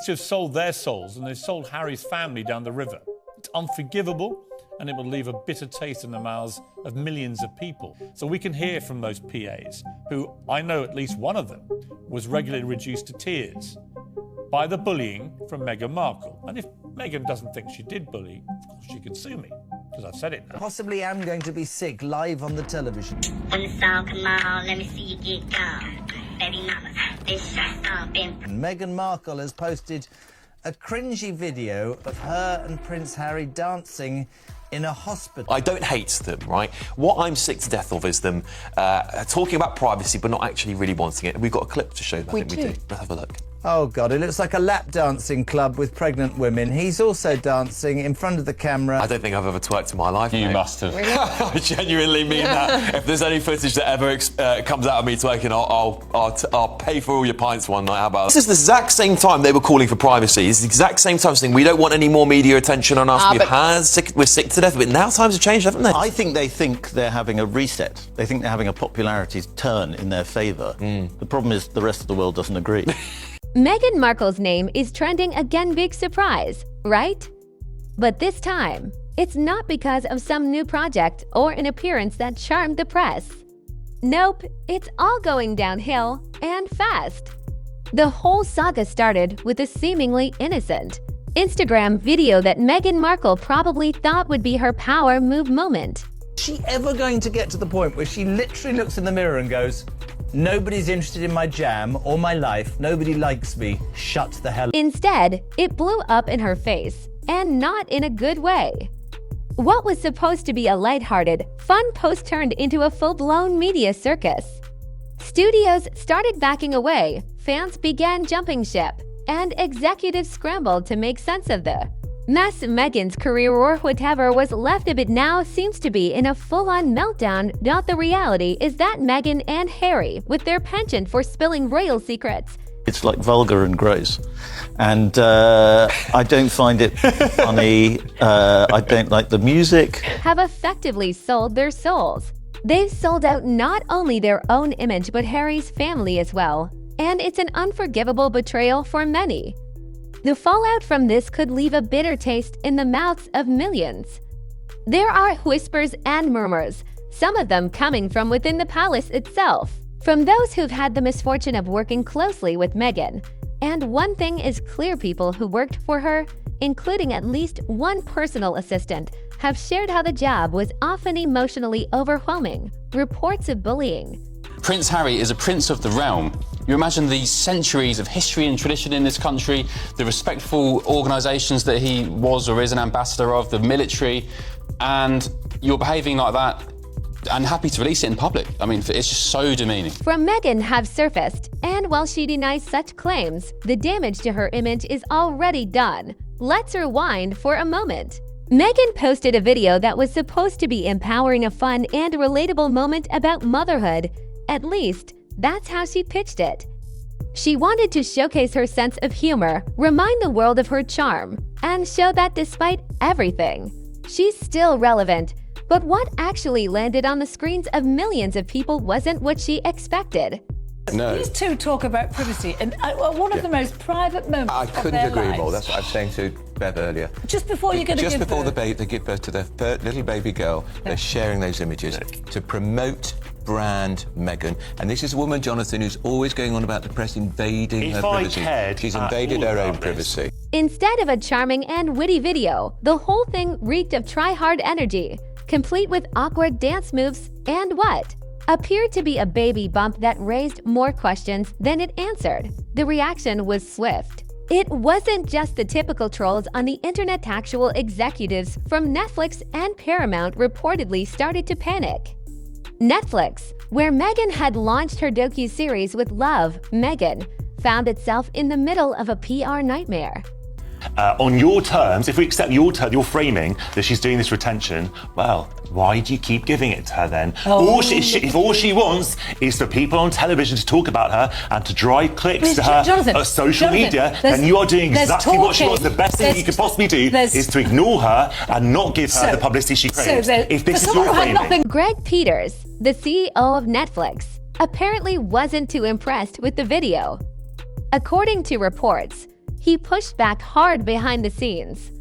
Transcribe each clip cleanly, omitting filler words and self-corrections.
to have sold their souls, and they've sold Harry's family down the river. It's unforgivable, and it will leave a bitter taste in the mouths of millions of people. So we can hear from those PAs, who I know at least one of them was regularly reduced to tears by the bullying from Meghan Markle. And if Meghan doesn't think she did bully, of course she can sue me, because I've said it now. Possibly am going to be sick live on the television. When the song come on, let me see you get gone. Baby mama, this shot's all been... Meghan Markle has posted a cringy video of her and Prince Harry dancing in a hospital. I don't hate them, right? What I'm sick to death of is them talking about privacy but not actually really wanting it. We've got a clip to show that. We do. Let's have a look. Oh, God, it looks like a lap dancing club with pregnant women. He's also dancing in front of the camera. I don't think I've ever twerked in my life. You mate. must have. Really? I genuinely mean that. If there's any footage that ever comes out of me twerking, I'll pay for all your pints one night. How about that? This is the exact same time they were calling for privacy. It's the exact same time saying we don't want any more media attention on us. We're sick to death. But now times have changed, haven't they? I think they think they're having a reset. They think they're having a popularity turn in their favour. The problem is the rest of the world doesn't agree. Meghan Markle's name is trending again. Big surprise, right? But this time, it's not because of some new project or an appearance that charmed the press. Nope, it's all going downhill and fast. The whole saga started with a seemingly innocent Instagram video that Meghan Markle probably thought would be her power move moment. Is she ever going to get to the point where she literally looks in the mirror and goes, nobody's interested in my jam or my life, nobody likes me, shut the hell up? Instead, it blew up in her face, and not in a good way. What was supposed to be a lighthearted, fun post turned into a full-blown media circus. Studios started backing away, fans began jumping ship, and executives scrambled to make sense of the mess. Meghan's career or whatever was left of it now seems to be in a full-on meltdown. The reality is that Meghan and Harry, with their penchant for spilling royal secrets, It's like vulgar and gross. And I don't find it funny. I don't like the music. have effectively sold their souls. They've sold out not only their own image but Harry's family as well. And it's an unforgivable betrayal for many. The fallout from this could leave a bitter taste in the mouths of millions. There are whispers and murmurs, some of them coming from within the palace itself, from those who've had the misfortune of working closely with Meghan. And one thing is clear: people who worked for her, including at least one personal assistant, have shared how the job was often emotionally overwhelming. Reports of bullying. Prince Harry is a prince of the realm. You imagine the centuries of history and tradition in this country, the respectful organisations that he was or is an ambassador of, the military, and you're behaving like that and happy to release it in public. I mean, it's just so demeaning. From Meghan have surfaced, and while she denies such claims, the damage to her image is already done. Let's rewind for a moment. Meghan posted a video that was supposed to be empowering, a fun and relatable moment about motherhood. At least, that's how she pitched it. She wanted to showcase her sense of humor, remind the world of her charm, and show that despite everything, she's still relevant. But what actually landed on the screens of millions of people wasn't what she expected. No. These two talk about privacy, and one of the most private moments I of couldn't their agree lives. more. That's what I was saying to Bev earlier. Just before you're going to give Just before birth. they give birth to their little baby girl, they're sharing those images to promote brand Meghan. And this is a woman, Jonathan, who's always going on about the press invading her privacy. She's invaded her own privacy. Instead of a charming and witty video, the whole thing reeked of try-hard energy, complete with awkward dance moves and what appeared to be a baby bump that raised more questions than it answered. The reaction was swift. It wasn't just the typical trolls on the internet. Actual executives from Netflix and Paramount reportedly started to panic. Netflix, where Meghan had launched her docu-series with Love, Meghan, found itself in the middle of a PR nightmare. On your terms, if we accept your framing that she's doing this retention, well, why do you keep giving it to her then? If all she wants is for people on television to talk about her and to drive clicks to her social media, then you are doing exactly what she wants. The best thing you could possibly do is to ignore her and not give her the publicity she craves. If this is your framing. Greg Peters, the CEO of Netflix, apparently wasn't too impressed with the video. According to reports, he pushed back hard behind the scenes.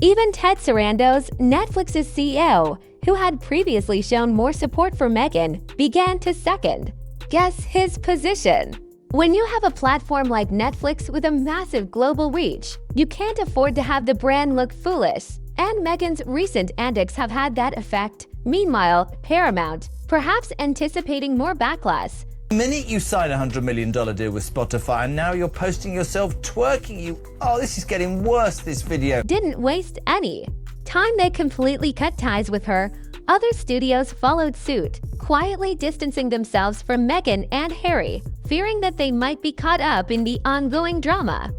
Even Ted Sarandos, Netflix's CEO, who had previously shown more support for Meghan, began to second-guess his position. When you have a platform like Netflix with a massive global reach, you can't afford to have the brand look foolish, and Meghan's recent antics have had that effect. Meanwhile, Paramount, perhaps anticipating more backlash. The minute you sign a $100 million deal with Spotify and now you're posting yourself twerking, oh, this is getting worse, this video. Didn't waste any time. They completely cut ties with her. Other studios followed suit, quietly distancing themselves from Meghan and Harry, fearing that they might be caught up in the ongoing drama.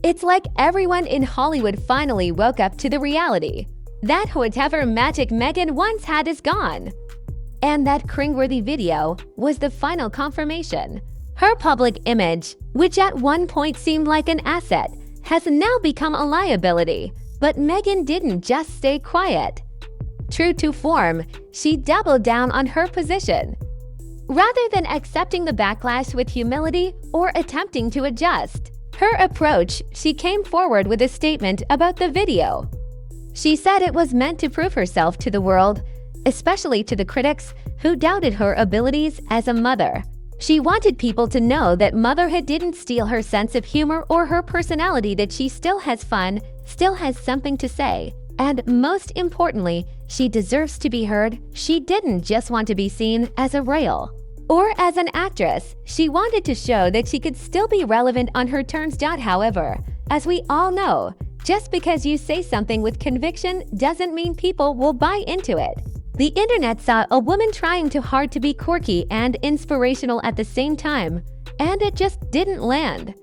It's like everyone in Hollywood finally woke up to the reality that whatever magic Meghan once had is gone. And that cringeworthy video was the final confirmation. Her public image, which at one point seemed like an asset, has now become a liability. But Meghan didn't just stay quiet. True to form, she doubled down on her position. Rather than accepting the backlash with humility or attempting to adjust her approach, she came forward with a statement about the video. She said it was meant to prove herself to the world, especially to the critics who doubted her abilities as a mother. She wanted people to know that motherhood didn't steal her sense of humor or her personality, that she still has fun, still has something to say, and most importantly, she deserves to be heard. She didn't just want to be seen as a royal or as an actress. She wanted to show that she could still be relevant on her terms. However, as we all know, just because you say something with conviction doesn't mean people will buy into it. The internet saw a woman trying too hard to be quirky and inspirational at the same time, and it just didn't land.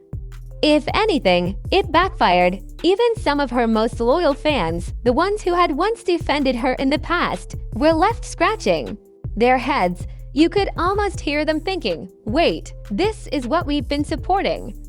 If anything, it backfired. Even some of her most loyal fans, the ones who had once defended her in the past, were left scratching their heads. You could almost hear them thinking, wait, this is what we've been supporting.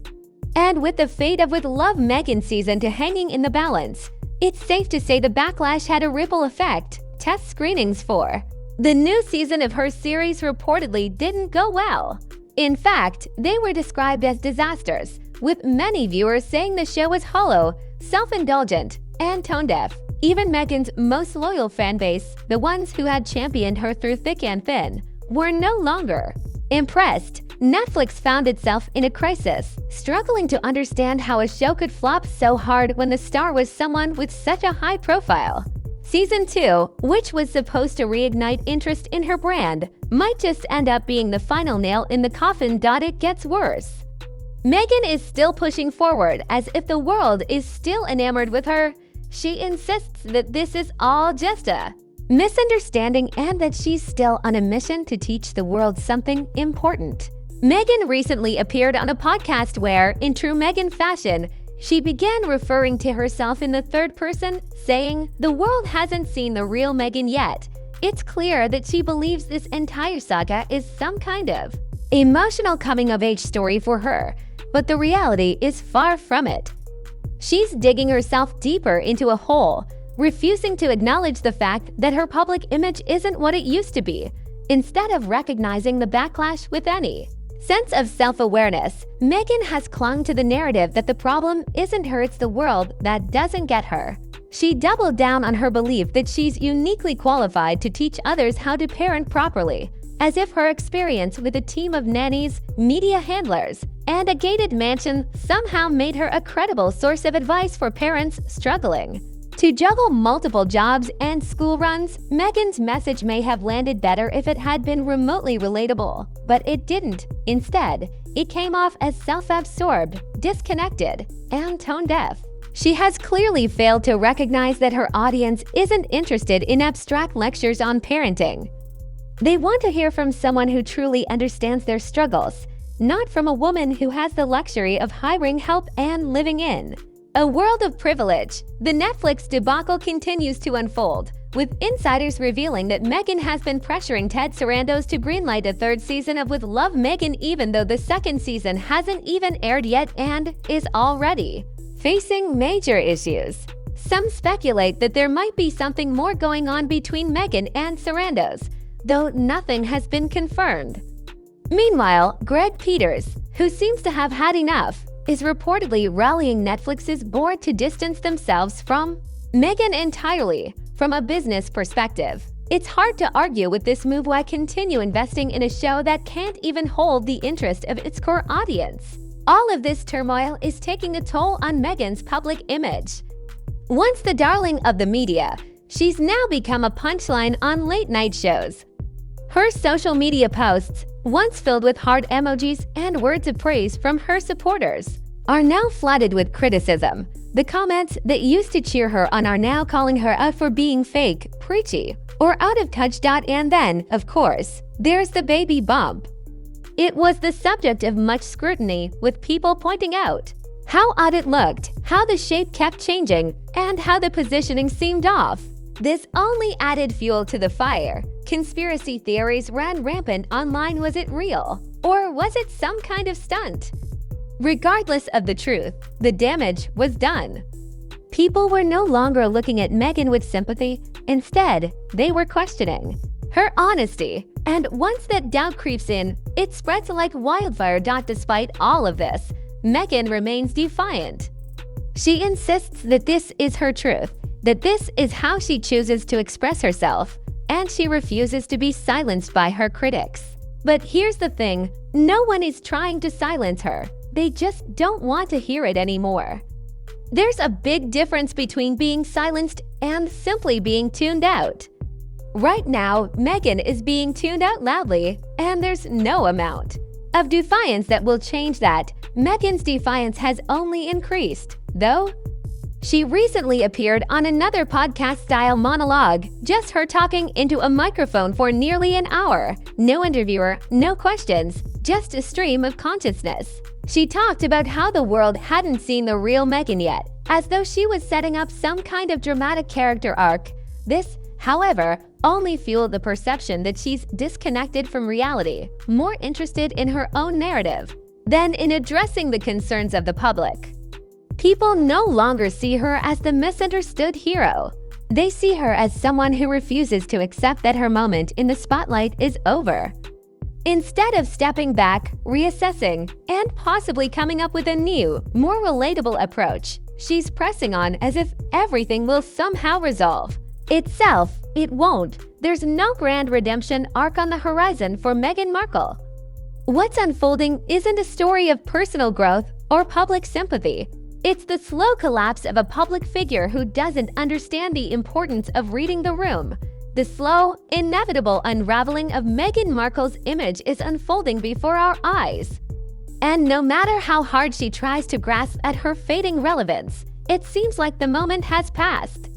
And with the fate of With Love Meghan season 2 hanging in the balance, it's safe to say the backlash had a ripple effect. Test screenings for the new season of her series reportedly didn't go well. In fact, they were described as disasters, with many viewers saying the show was hollow, self-indulgent, and tone-deaf. Even Meghan's most loyal fan base, the ones who had championed her through thick and thin, were no longer impressed. Netflix found itself in a crisis, struggling to understand how a show could flop so hard when the star was someone with such a high profile. Season 2, which was supposed to reignite interest in her brand, might just end up being the final nail in the coffin. It gets worse. Meghan is still pushing forward as if the world is still enamored with her. She insists that this is all just a misunderstanding and that she's still on a mission to teach the world something important. Meghan recently appeared on a podcast where, in true Meghan fashion, she began referring to herself in the third person, saying, "The world hasn't seen the real Meghan yet." It's clear that she believes this entire saga is some kind of emotional coming-of-age story for her, but the reality is far from it. She's digging herself deeper into a hole, refusing to acknowledge the fact that her public image isn't what it used to be, instead of recognizing the backlash with any sense of self-awareness. Meghan has clung to the narrative that the problem isn't her, it's the world that doesn't get her. She doubled down on her belief that she's uniquely qualified to teach others how to parent properly, as if her experience with a team of nannies, media handlers, and a gated mansion somehow made her a credible source of advice for parents struggling to juggle multiple jobs and school runs. Meghan's message may have landed better if it had been remotely relatable, but it didn't. Instead, it came off as self-absorbed, disconnected, and tone-deaf. She has clearly failed to recognize that her audience isn't interested in abstract lectures on parenting. They want to hear from someone who truly understands their struggles, not from a woman who has the luxury of hiring help and living in a world of privilege. The Netflix debacle continues to unfold, with insiders revealing that Meghan has been pressuring Ted Sarandos to greenlight a third season of With Love Meghan, even though the second season hasn't even aired yet and is already facing major issues. Some speculate that there might be something more going on between Meghan and Sarandos, though nothing has been confirmed. Meanwhile, Greg Peters, who seems to have had enough, is reportedly rallying Netflix's board to distance themselves from Meghan entirely from a business perspective. It's hard to argue with this move. Why continue investing in a show that can't even hold the interest of its core audience? All of this turmoil is taking a toll on Meghan's public image. Once the darling of the media, she's now become a punchline on late-night shows. Her social media posts, once filled with heart emojis and words of praise from her supporters, are now flooded with criticism. The comments that used to cheer her on are now calling her out for being fake, preachy, or out of touch. And then, of course, there's the baby bump. It was the subject of much scrutiny, with people pointing out how odd it looked, how the shape kept changing, and how the positioning seemed off. This only added fuel to the fire. Conspiracy theories ran rampant online. Was it real? Or was it some kind of stunt? Regardless of the truth, the damage was done. People were no longer looking at Meghan with sympathy. Instead, they were questioning her honesty. And once that doubt creeps in, it spreads like wildfire. Despite all of this, Meghan remains defiant. She insists that this is her truth, that this is how she chooses to express herself, and she refuses to be silenced by her critics. But here's the thing, no one is trying to silence her. They just don't want to hear it anymore. There's a big difference between being silenced and simply being tuned out. Right now, Meghan is being tuned out loudly, and there's no amount of defiance that will change that. Meghan's defiance has only increased, though. She recently appeared on another podcast-style monologue, just her talking into a microphone for nearly an hour. No interviewer, no questions, just a stream of consciousness. She talked about how the world hadn't seen the real Meghan yet, as though she was setting up some kind of dramatic character arc. This, however, only fueled the perception that she's disconnected from reality, more interested in her own narrative than in addressing the concerns of the public. People no longer see her as the misunderstood hero. They see her as someone who refuses to accept that her moment in the spotlight is over. Instead of stepping back, reassessing, and possibly coming up with a new, more relatable approach, she's pressing on as if everything will somehow resolve itself. It won't. There's no grand redemption arc on the horizon for Meghan Markle. What's unfolding isn't a story of personal growth or public sympathy. It's the slow collapse of a public figure who doesn't understand the importance of reading the room. The slow, inevitable unraveling of Meghan Markle's image is unfolding before our eyes. And no matter how hard she tries to grasp at her fading relevance, it seems like the moment has passed.